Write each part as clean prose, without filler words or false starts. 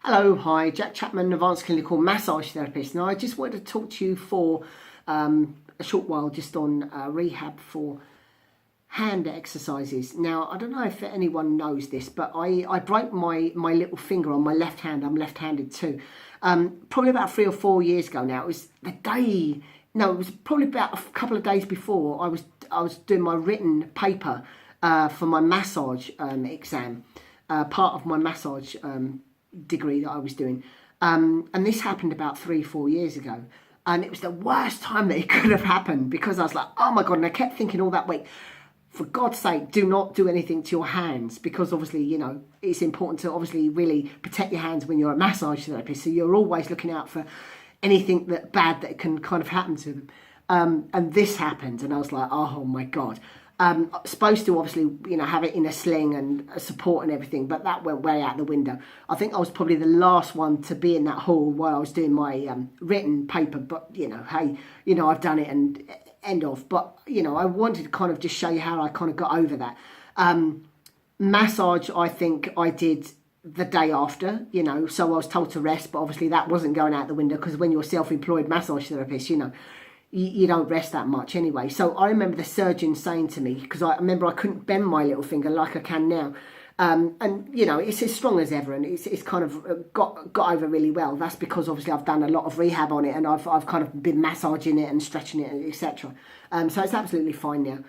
Hello, hi, Jack Chapman, Advanced Clinical Massage Therapist. Now, I just wanted to talk to you for a short while just on rehab for hand exercises. Now, I don't know if anyone knows this, but I broke my little finger on my left hand. I'm left-handed too. Probably about 3 or 4 years ago now. It was the day, no, it was probably about a couple of days before I was doing my written paper for my massage exam, part of my massage degree that I was doing, and this happened about 3-4 years ago, and it was the worst time that it could have happened, because I was like, oh my god, and I kept thinking all that week, for God's sake, do not do anything to your hands, because obviously, you know, it's important to obviously really protect your hands when you're a massage therapist, so you're always looking out for anything that bad that can kind of happen to them. And this happened, and I was like, oh my god. Supposed to obviously, you know, have it in a sling and support and everything, but that went way out the window. I think I was probably the last one to be in that hall while I was doing my written paper, but you know, hey, you know, I've done it and end of. But you know, I wanted to kind of just show you how I kind of got over that. Massage, I think I did the day after, you know, so I was told to rest, but obviously that wasn't going out the window, because when you're a self-employed massage therapist, you know, you don't rest that much anyway. So I remember the surgeon saying to me, because I remember I couldn't bend my little finger like I can now, and you know, it's as strong as ever, and it's kind of got over really well. That's because obviously I've done a lot of rehab on it, and I've kind of been massaging it and stretching it, etc. So it's absolutely fine now.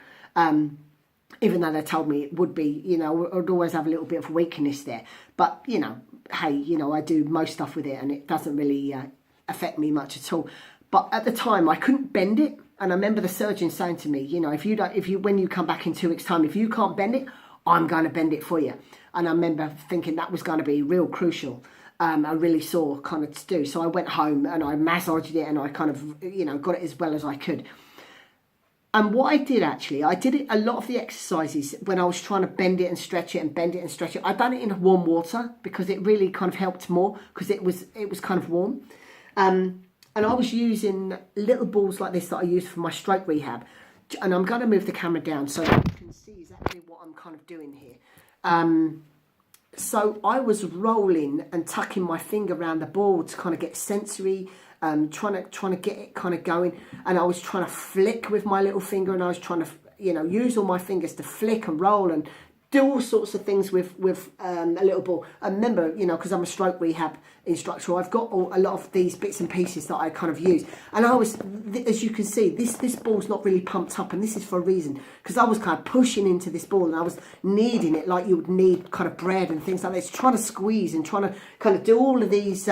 Even though they told me it would be, you know, I'd always have a little bit of weakness there, but you know, hey, you know, I do most stuff with it, and it doesn't really affect me much at all. But at the time, I couldn't bend it, and I remember the surgeon saying to me, you know, when you come back in 2 weeks' time, if you can't bend it, I'm going to bend it for you. And I remember thinking that was going to be real crucial. I really saw kind of to do. So I went home and I massaged it, and I kind of, you know, got it as well as I could. And what I did actually, I did it a lot of the exercises when I was trying to bend it and stretch it and bend it and stretch it. I done it in warm water, because it really kind of helped more, because it was kind of warm. And I was using little balls like this that I used for my stroke rehab. And I'm going to move the camera down so you can see exactly what I'm kind of doing here. So I was rolling and tucking my finger around the ball to kind of get sensory, trying to get it kind of going. And I was trying to flick with my little finger, and I was trying to, you know, use all my fingers to flick and roll and do all sorts of things with a little ball. And remember, you know, because I'm a stroke rehab instructor, I've got a lot of these bits and pieces that I kind of use. And I was, as you can see, this ball's not really pumped up, and this is for a reason, because I was kind of pushing into this ball, and I was kneading it like you would knead kind of bread and things like this, trying to squeeze and trying to kind of do all of these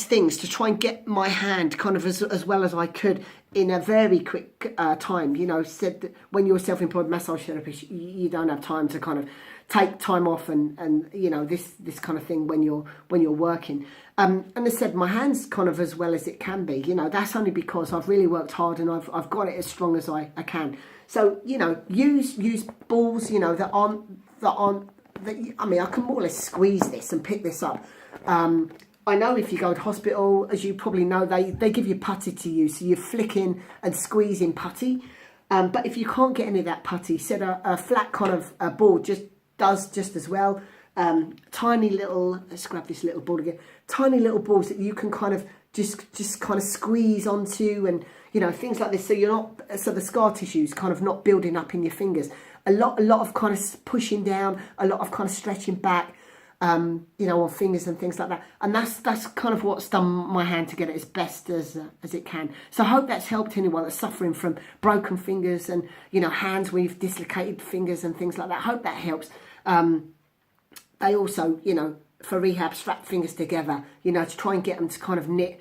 things to try and get my hand kind of as well as I could in a very quick time. You know, said that when you're a self-employed massage therapist, you don't have time to kind of take time off and you know, this kind of thing when you're working. And I said my hand's kind of as well as it can be. You know, that's only because I've really worked hard, and I've got it as strong as I can. So, you know, use balls, you know, that I mean, I can more or less squeeze this and pick this up. I know if you go to hospital, as you probably know, they give you putty to use, so you're flicking and squeezing putty. But if you can't get any of that putty, set a flat kind of ball does just as well. Tiny little, let's grab this little ball again, tiny little balls that you can kind of just kind of squeeze onto, and you know, things like this, so the scar tissue's kind of not building up in your fingers. A lot of kind of pushing down, a lot of kind of stretching back. You know, on fingers and things like that, and that's kind of what's done my hand to get it as best as it can. So I hope that's helped anyone that's suffering from broken fingers and, you know, hands with dislocated fingers and things like that. I hope that helps. They also, you know, for rehab, strap fingers together, you know, to try and get them to kind of knit.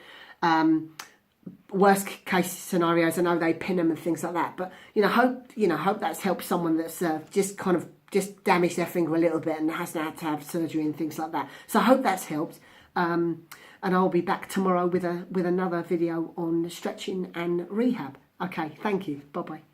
Worst case scenarios, I know they pin them and things like that, but you know, hope that's helped someone that's just damaged their finger a little bit and hasn't had to have surgery and things like that. So I hope that's helped. And I'll be back tomorrow with another video on stretching and rehab. Okay, thank you. Bye bye.